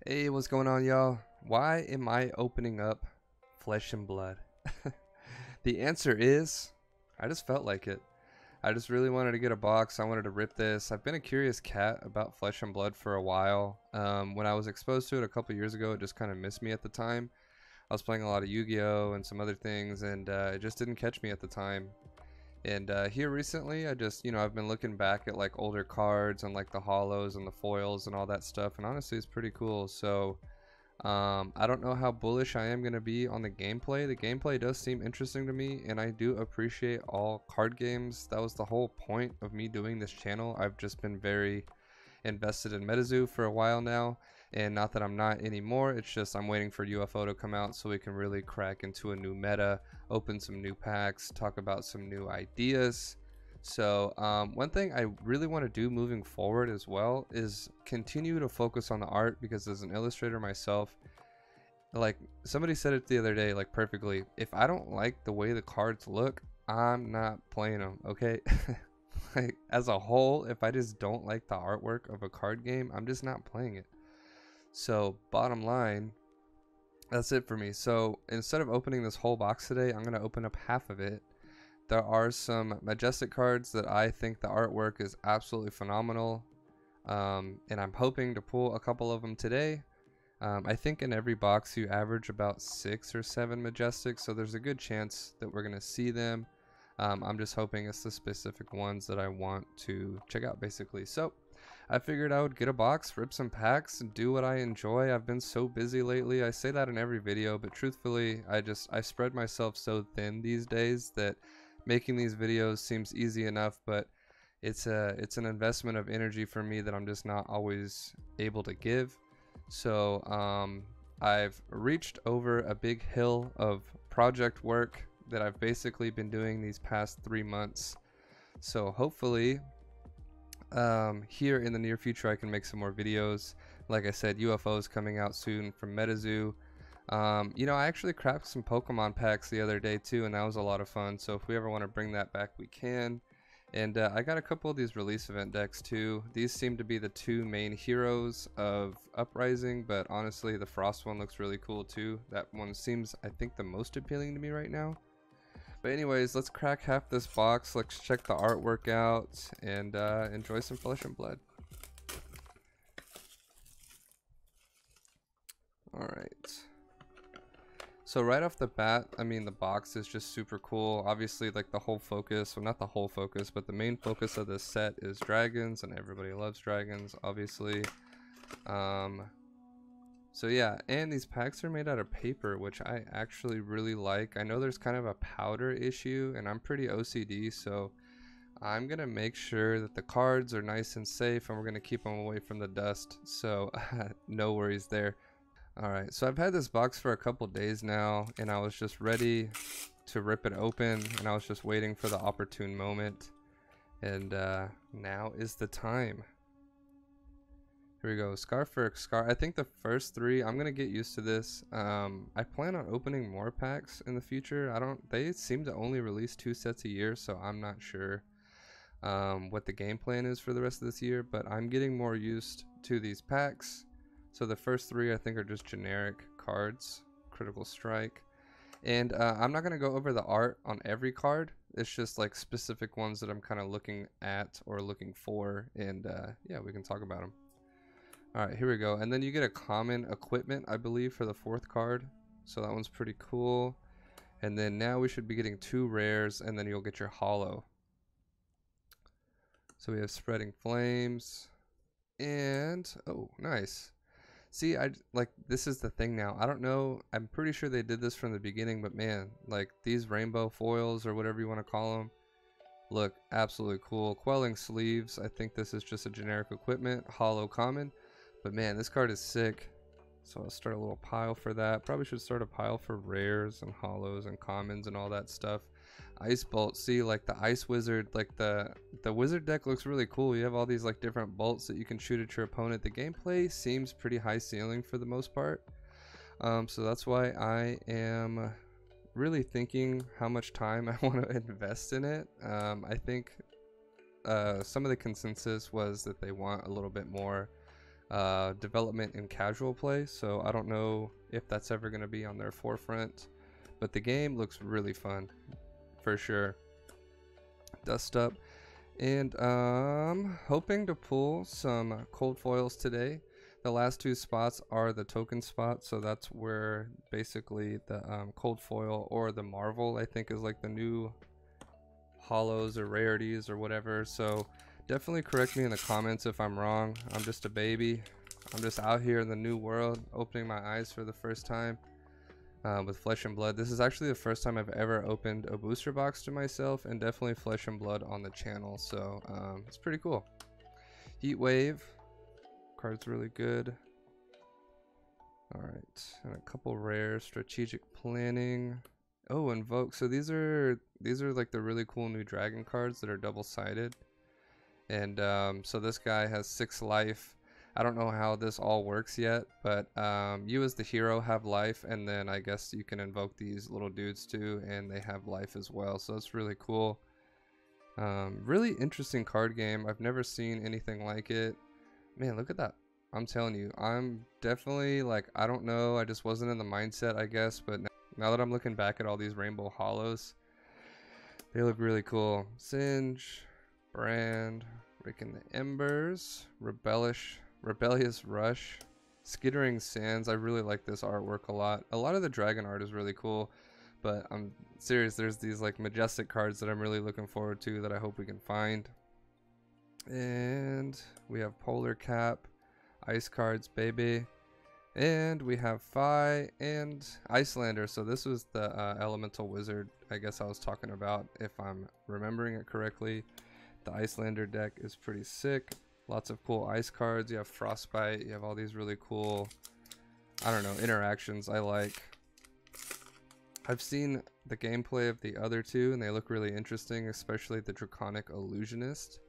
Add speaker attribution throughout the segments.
Speaker 1: Hey, what's going on, y'all? Why am I opening up Flesh and Blood? The answer is I just felt like it. I just really wanted to get a box. I wanted to rip this. I've been a curious cat about Flesh and Blood for a while. When I was exposed to it a couple years ago, it just kind of missed me at the time. I was playing a lot of Yu-Gi-Oh! And some other things, and it just didn't catch me at the time. And here recently, I've been looking back at like older cards and like the holos and the foils and all that stuff, and honestly, it's pretty cool. So I don't know how bullish I am going to be on the gameplay. The gameplay does seem interesting to me, and I do appreciate all card games. That was the whole point of me doing this channel. I've just been very invested in Metazoo for a while now, and not that I'm not anymore, it's just I'm waiting for UFO to come out so we can really crack into a new meta, open some new packs, talk about some new ideas. So one thing I really want to do moving forward as well is continue to focus on the art, because as an illustrator myself, like somebody said it the other day like perfectly, if I don't like the way the cards look, I'm not playing them, okay? Like as a whole, if I just don't like the artwork of a card game, I'm just not playing it. So bottom line, that's it for me. So instead of opening this whole box today, I'm going to open up half of it. There are some Majestic cards that I think the artwork is absolutely phenomenal, and I'm hoping to pull a couple of them today. I think in every box you average about 6 or 7 Majestics, so there's a good chance that we're going to see them. I'm just hoping it's the specific ones that I want to check out, basically. So I figured I would get a box, rip some packs, and do what I enjoy. I've been so busy lately. I say that in every video, but truthfully, I spread myself so thin these days that making these videos seems easy enough, but it's an investment of energy for me that I'm just not always able to give. So I've reached over a big hill of project work that I've basically been doing these past 3 months. So hopefully here in the near future I can make some more videos. Like I said, UFO is coming out soon from Metazoo. I actually crafted some Pokemon packs the other day too, and that was a lot of fun. So if we ever want to bring that back, we can. And I got a couple of these release event decks too. These seem to be the two main heroes of Uprising, but honestly the Frost one looks really cool too. That one seems, I think, the most appealing to me right now. But anyways, let's crack half this box. Let's check the artwork out and enjoy some Flesh and Blood. Alright. So right off the bat, I mean, the box is just super cool. Obviously, like the whole focus, well, not the whole focus, but the main focus of this set is dragons, and everybody loves dragons, obviously. So yeah, and these packs are made out of paper, which I actually really like. I know there's kind of a powder issue, and I'm pretty OCD, so I'm gonna make sure that the cards are nice and safe, and we're gonna keep them away from the dust, so no worries there. Alright, so I've had this box for a couple days now, and I was just ready to rip it open, and I was just waiting for the opportune moment, and now is the time. Here we go. Scarfurk, Scar. I think the first 3, I'm gonna get used to this. I plan on opening more packs in the future. They seem to only release 2 sets a year, so I'm not sure what the game plan is for the rest of this year, but I'm getting more used to these packs. So the first 3 I think are just generic cards, Critical Strike. And I'm not gonna go over the art on every card. It's just like specific ones that I'm kind of looking at or looking for, and yeah, we can talk about them. Alright, here we go. And then you get a common equipment, I believe, for the 4th card. So that one's pretty cool. And then now we should be getting 2 rares, and then you'll get your holo. So we have Spreading Flames. And, oh, nice. See, this is the thing now. I don't know. I'm pretty sure they did this from the beginning, but man, like these rainbow foils or whatever you want to call them look absolutely cool. Quelling Sleeves. I think this is just a generic equipment. Holo common. But man, this card is sick. So I'll start a little pile for that. Probably should start a pile for rares and holos and commons and all that stuff. Ice Bolt. See, like the Ice Wizard, like the wizard deck looks really cool. You have all these like different bolts that you can shoot at your opponent. The gameplay seems pretty high ceiling for the most part. So that's why I am really thinking how much time I want to invest in it. I think some of the consensus was that they want a little bit more development in casual play, so I don't know if that's ever going to be on their forefront, but the game looks really fun for sure. Dust up, and hoping to pull some cold foils today. The last two spots are the token spots, so that's where basically the cold foil or the Marvel, I think, is like the new hollows or rarities or whatever. So definitely correct me in the comments if I'm wrong. I'm just a baby. I'm just out here in the new world, opening my eyes for the first time with Flesh and Blood. This is actually the first time I've ever opened a booster box to myself, and definitely Flesh and Blood on the channel. So it's pretty cool. Heat Wave. Card's really good. Alright, and a couple rare. Strategic Planning. Oh, Invoke. So these are like the really cool new dragon cards that are double-sided. And so this guy has 6 life. I don't know how this all works yet, but you as the hero have life, and then I guess you can invoke these little dudes too, and they have life as well. So it's really cool. Really interesting card game. I've never seen anything like it. Man, look at that. I'm telling you, I'm definitely like, I don't know, I just wasn't in the mindset, I guess, but now that I'm looking back at all these rainbow hollows, they look really cool. Singe, Brand, Raking the Embers, Rebellious Rush, Skittering Sands. I really like this artwork a lot. A lot of the dragon art is really cool, but I'm serious, there's these like majestic cards that I'm really looking forward to that I hope we can find. And we have Polar Cap, Ice cards, baby. And we have Fi and Icelander. So this was the Elemental Wizard, I guess I was talking about, if I'm remembering it correctly. The Icelander deck is pretty sick. Lots of cool ice cards. You have Frostbite. You have all these really cool, I don't know, interactions I like. I've seen the gameplay of the other two, and they look really interesting, especially the Draconic Illusionist.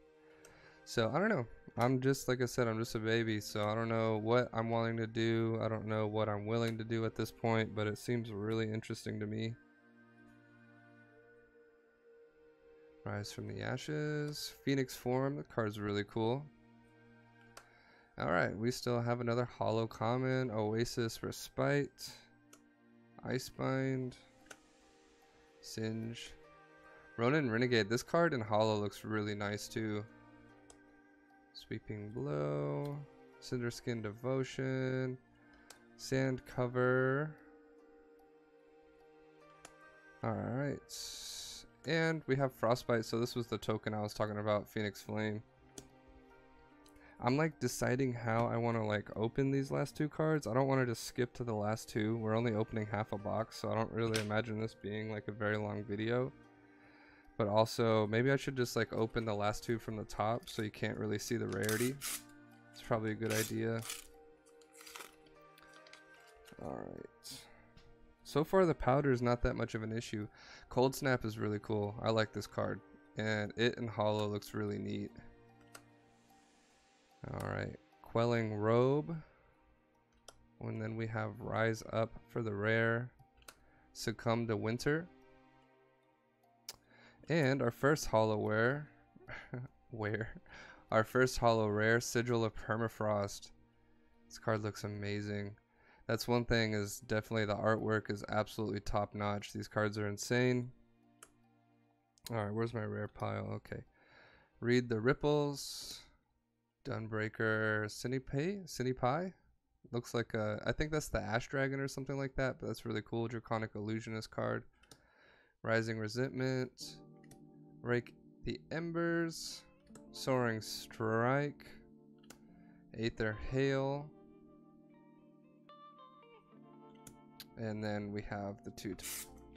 Speaker 1: So I don't know. I'm just, like I said, I'm just a baby, so I don't know what I'm wanting to do. I don't know what I'm willing to do at this point, but it seems really interesting to me. Rise from the Ashes, Phoenix Form. The card's really cool. Alright, we still have another Hollow Common, Oasis Respite, Icebind, Singe, Ronin Renegade. This card in Hollow looks really nice too. Sweeping Blow, Cinderskin Devotion, Sand Cover. Alright. And we have Frostbite, so this was the token I was talking about, Phoenix Flame. I'm like deciding how I want to like open these last two cards. I don't want to just skip to the last two. We're only opening half a box, so I don't really imagine this being like a very long video. But also, maybe I should just like open the last two from the top so you can't really see the rarity. It's probably a good idea. Alright. So far the powder is not that much of an issue. Cold Snap is really cool. I like this card. And it in Hollow looks really neat. Alright. Quelling Robe. And then we have Rise Up for the rare. Succumb to Winter. And our first hollow our first hollow rare, Sigil of Permafrost. This card looks amazing. That's one thing, is definitely the artwork is absolutely top notch. These cards are insane. Alright, where's my rare pile? Okay. Read the Ripples. Dunbreaker Cinepai? Looks like I think that's the Ash Dragon or something like that, but that's really cool. Draconic Illusionist card. Rising Resentment. Rake the Embers, Soaring Strike, Aether Hail, and then we have the two.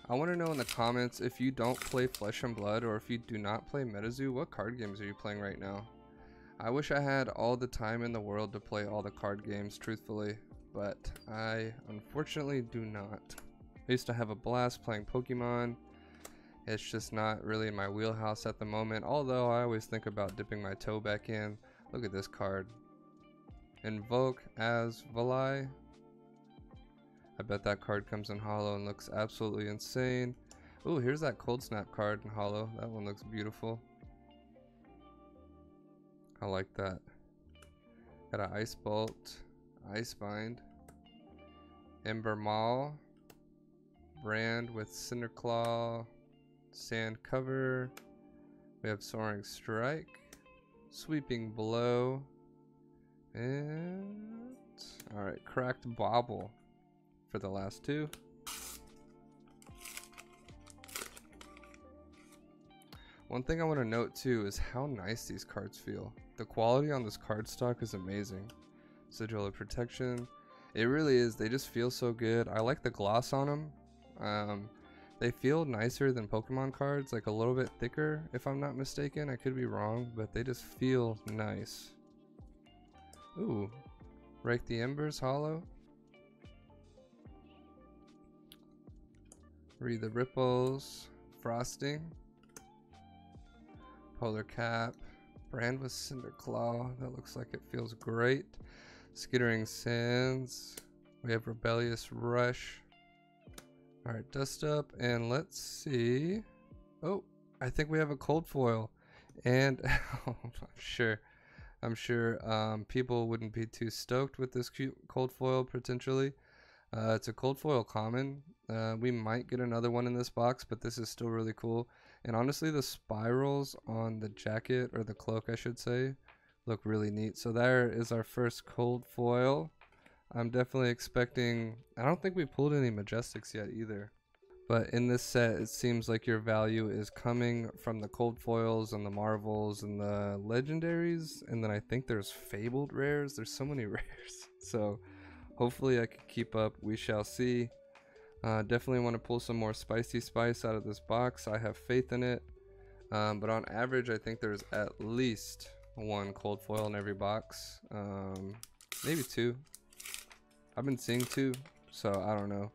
Speaker 1: I want to know in the comments, if you don't play Flesh and Blood, or if you do not play Metazoo, what card games are you playing right now? I wish I had all the time in the world to play all the card games, truthfully, but I unfortunately do not. I used to have a blast playing Pokemon. It's just not really in my wheelhouse at the moment, although I always think about dipping my toe back in. Look at this card. Invoke as Valai. I bet that card comes in Hollow and looks absolutely insane. Ooh, here's that Cold Snap card in Hollow. That one looks beautiful. I like that. Got an Ice Bolt, Ice Bind, Ember Maul, Brand with Cinder Claw, Sand Cover. We have Soaring Strike, Sweeping Blow, and alright, Cracked Bobble for the last two. One thing I want to note too is how nice these cards feel. The quality on this card stock is amazing. Sigil of Protection, it really is. They just feel so good. I like the gloss on them. They feel nicer than Pokemon cards, like a little bit thicker if I'm not mistaken. I could be wrong, but they just feel nice. Ooh, Rake the Embers Hollow. Read the Ripples, Frosting, Polar Cap, Brand with Cinder Claw. That looks like it feels great. Skittering Sands. We have Rebellious Rush. Alright, Dust Up, and let's see. Oh, I think we have a cold foil. And I'm sure people wouldn't be too stoked with this cute cold foil potentially. It's a cold foil common. We might get another one in this box, but this is still really cool. And honestly, the spirals on the jacket, or the cloak I should say, look really neat. So there is our first cold foil. I'm definitely expecting, I don't think we pulled any Majestics yet either. But in this set, it seems like your value is coming from the cold foils and the marvels and the legendaries. And then I think there's fabled rares. There's so many rares. So hopefully I can keep up. We shall see. Definitely want to pull some more spicy spice out of this box. I have faith in it. But on average, I think there's at least one cold foil in every box. Maybe two. I've been seeing two, so I don't know.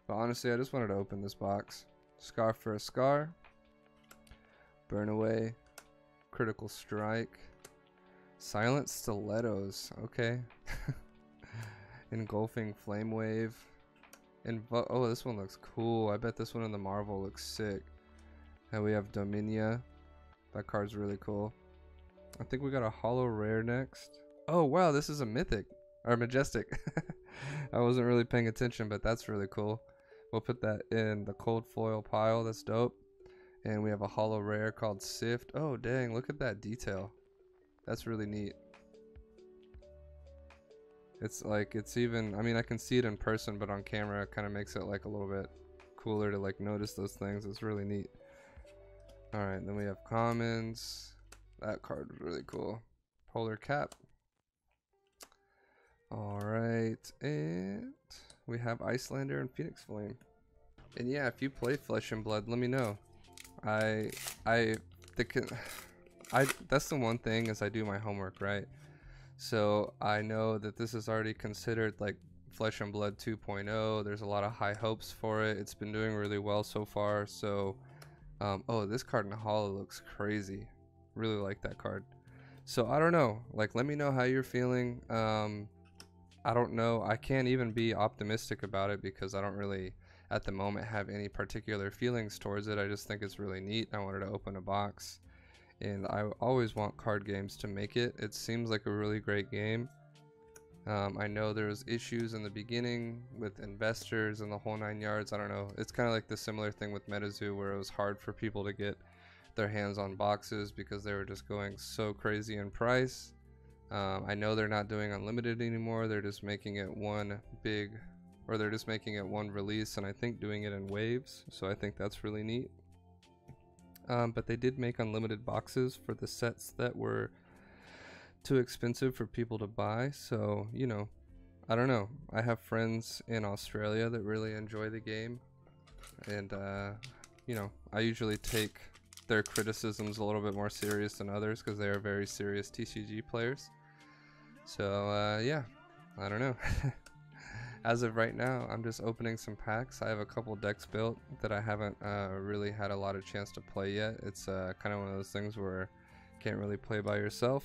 Speaker 1: But honestly, I just wanted to open this box. Scar for a Scar. Burn Away. Critical Strike. Silent Stilettos. Okay. Engulfing Flame Wave. Oh, this one looks cool. I bet this one in the Marvel looks sick. And we have Dominia. That card's really cool. I think we got a holo rare next. Oh, wow, this is a mythic. Or Majestic. I wasn't really paying attention, but that's really cool. We'll put that in the cold foil pile. That's dope. And we have a holo rare called Sift. Oh, dang, look at that detail. That's really neat. It's like, it's even, I mean, I can see it in person, but on camera it kind of makes it like a little bit cooler to like notice those things. It's really neat. Alright, then we have commons. That card was really cool. Polar Cap. Alright, and we have Icelander and Phoenix Flame. And yeah, if you play Flesh and Blood, let me know. That's the one thing, is I do my homework, right? So I know that this is already considered like Flesh and Blood 2.0. There's a lot of high hopes for it. It's been doing really well so far. So, oh, this card in the holo looks crazy. Really like that card. So I don't know. Like, let me know how you're feeling. I don't know. I can't even be optimistic about it because I don't really, at the moment, have any particular feelings towards it. I just think it's really neat. I wanted to open a box. And I always want card games to make it. It seems like a really great game. I know there's issues in the beginning with investors and the whole 9 yards. I don't know. It's kind of like the similar thing with Metazoo, where it was hard for people to get their hands on boxes because they were just going so crazy in price. I know they're not doing unlimited anymore. They're just making it one release, and I think doing it in waves. So I think that's really neat. But they did make unlimited boxes for the sets that were too expensive for people to buy. So, you know, I don't know. I have friends in Australia that really enjoy the game. And, you know, I usually take their criticisms a little bit more serious than others because they are very serious TCG players. So, yeah, I don't know. As of right now, I'm just opening some packs. I have a couple decks built that I haven't really had a lot of chance to play yet. It's kind of one of those things where you can't really play by yourself.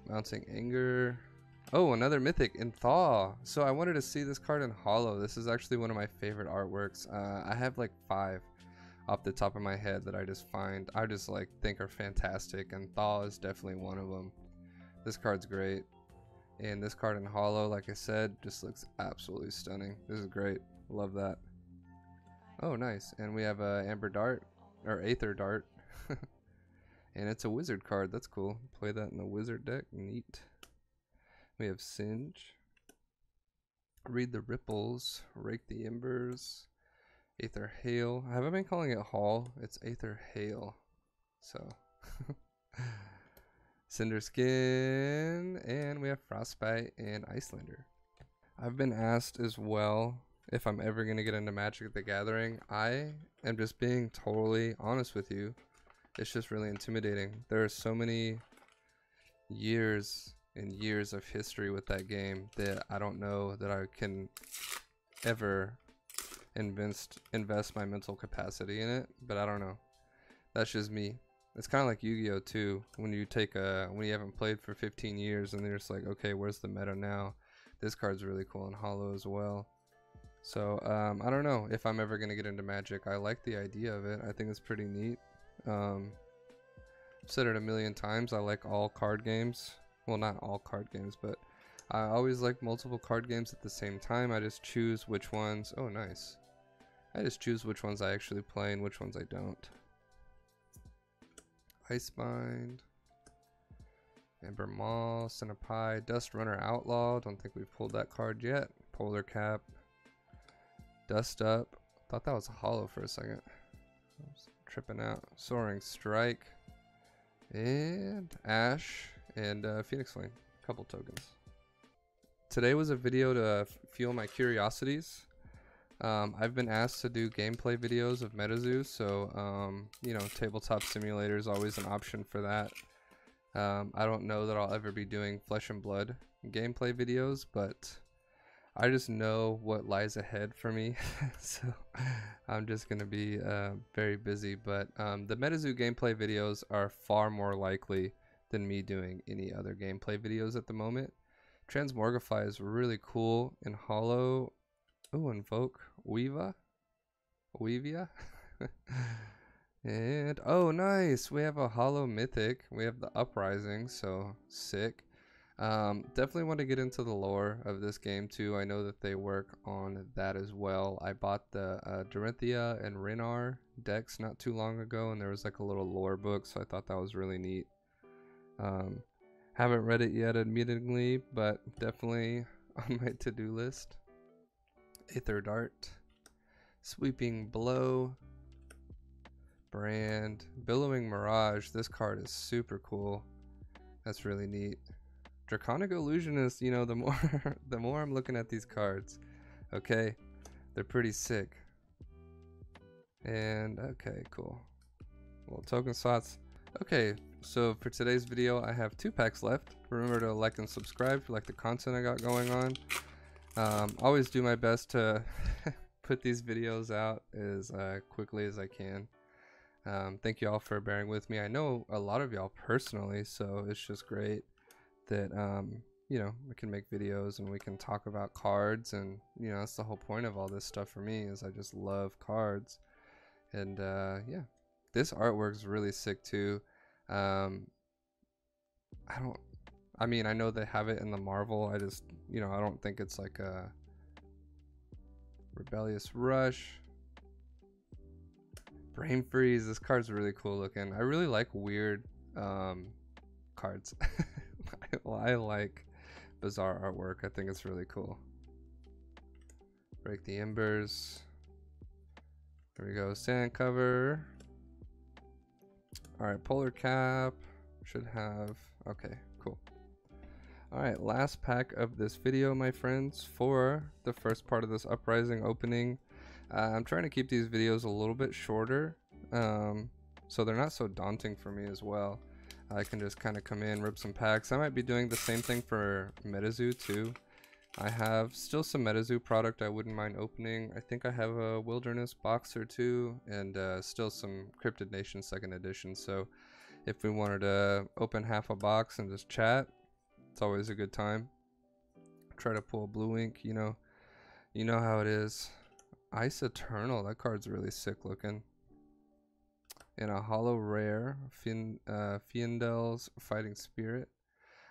Speaker 1: Mounting Anger. Oh, another Mythic in Thaw. So I wanted to see this card in holo. This is actually one of my favorite artworks. I have like 5 off the top of my head that I just like think are fantastic, and Thaw is definitely one of them. This card's great. And this card in holo, like I said, just looks absolutely stunning. This is great. Love that. Oh, nice. And we have a Amber Dart, or Aether Dart. And it's a wizard card. That's cool. Play that in the wizard deck. Neat. We have Singe. Read the Ripples. Rake the Embers. Aether Hail. I haven't been calling it Haul. It's Aether Hail. So. Cinder Skin. And we have Frostbite and Icelander. I've been asked as well if I'm ever going to get into Magic the Gathering. I am just being totally honest with you. It's just really intimidating. There are so many years and years of history with that game that I don't know that I can ever invest my mental capacity in it, but I don't know. That's just me. It's kind of like Yu-Gi-Oh too. When you haven't played for 15 years and they're just like, okay, where's the meta now? This card's really cool in holo as well. So I don't know if I'm ever gonna get into Magic. I like the idea of it. I think it's pretty neat. I've said it a million times. I like all card games. Well, not all card games, but I always like multiple card games at the same time. I just choose which ones. Oh, nice. I just choose which ones I actually play and which ones I don't. Icebind. Amber Maw, Centipede, Dust Runner Outlaw. Don't think we've pulled that card yet. Polar Cap. Dust Up. Thought that was a holo for a second. I was tripping out. Soaring Strike. And Ash. And Phoenix Flame. Couple tokens. Today was a video to fuel my curiosities. I've been asked to do gameplay videos of Metazoo, so you know, tabletop simulator is always an option for that. I don't know that I'll ever be doing Flesh and Blood gameplay videos, but I just know what lies ahead for me. So I'm just gonna be very busy, but the Metazoo gameplay videos are far more likely than me doing any other gameplay videos at the moment. Transmorgify is really cool in holo. Oh, Invoke Weavia. And oh, nice, we have a holo mythic. We have the Uprising, so sick. Definitely want to get into the lore of this game too. I know that they work on that as well. I bought the Dorinthia and Renar decks not too long ago, and there was like a little lore book, so I thought that was really neat. Haven't read it yet admittedly, but definitely on my to-do list. Aether Dart, Sweeping Blow, Brand, Billowing Mirage. This card is super cool. That's really neat. Draconic Illusionist, you know, the more I'm looking at these cards, okay, they're pretty sick. And okay, cool. Well, token slots. Okay, so for today's video, I have 2 packs left. Remember to like and subscribe if you like the content I got going on. Always do my best to put these videos out as quickly as I can. Thank you all for bearing with me. I know a lot of y'all personally, so it's just great that you know, we can make videos and we can talk about cards, and you know, that's the whole point of all this stuff for me, is I just love cards. And yeah, this artwork is really sick too. I mean, I know they have it in the Marvel. I just, you know, I don't think it's like a Rebellious Rush. Brain Freeze. This card's really cool looking. I really like weird cards. I like bizarre artwork. I think it's really cool. Break the Embers. There we go. Sand Cover. Alright, Polar Cap. Should have... Okay, cool. Alright, last pack of this video, my friends, for the first part of this Uprising opening. I'm trying to keep these videos a little bit shorter, so they're not so daunting for me as well. I can just kind of come in, rip some packs. I might be doing the same thing for Metazoo too. I have still some Metazoo product I wouldn't mind opening. I think I have a Wilderness box or two, and still some Cryptid Nation 2nd edition. So if we wanted to open half a box and just chat, it's always a good time. Try to pull Blue Ink, you know how it is. Ice Eternal, that card's really sick looking. And a holo rare, Fiendel's Fighting Spirit.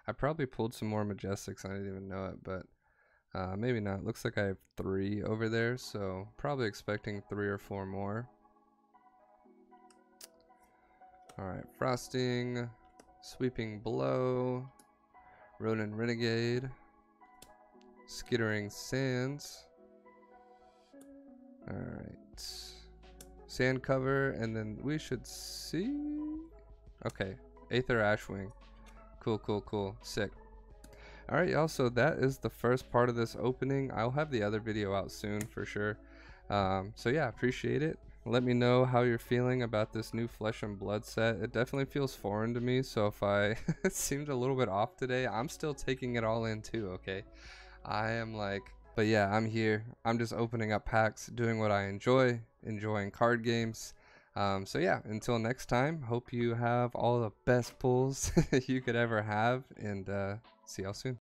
Speaker 1: I probably pulled some more Majestics. I didn't even know it, but maybe not. Looks like I have 3 over there, so probably expecting 3 or 4 more. Alright, Frosting, Sweeping Blow, Ronin Renegade, Skittering Sands. Alright, Sand Cover, and then we should see... Okay, Aether Ashwing. Cool, cool, cool. Sick. Alright, y'all, so that is the first part of this opening. I'll have the other video out soon for sure. So yeah, appreciate it. Let me know how you're feeling about this new Flesh and Blood set. It definitely feels foreign to me, so if I it seemed a little bit off today, I'm still taking it all in too, okay? I am like, but yeah, I'm here. I'm just opening up packs, doing what I enjoy, enjoying card games. So yeah, until next time, hope you have all the best pulls you could ever have, and see y'all soon.